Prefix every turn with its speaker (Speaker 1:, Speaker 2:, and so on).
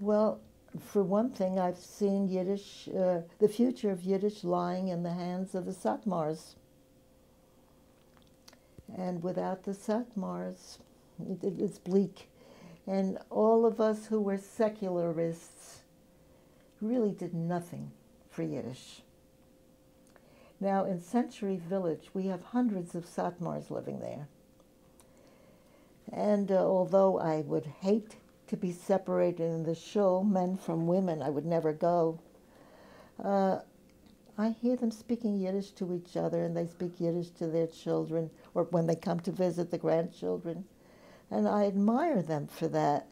Speaker 1: Well, for one thing, I've seen Yiddish, the future of Yiddish lying in the hands of the Satmars. And without the Satmars, it's bleak. And all of us who were secularists really did nothing for Yiddish. Now, in Century Village, we have hundreds of Satmars living there. And although I would hate to be separated in the shul, men from women, I would never go. I hear them speaking Yiddish to each other, and they speak Yiddish to their children, or when they come to visit the grandchildren. And I admire them for that.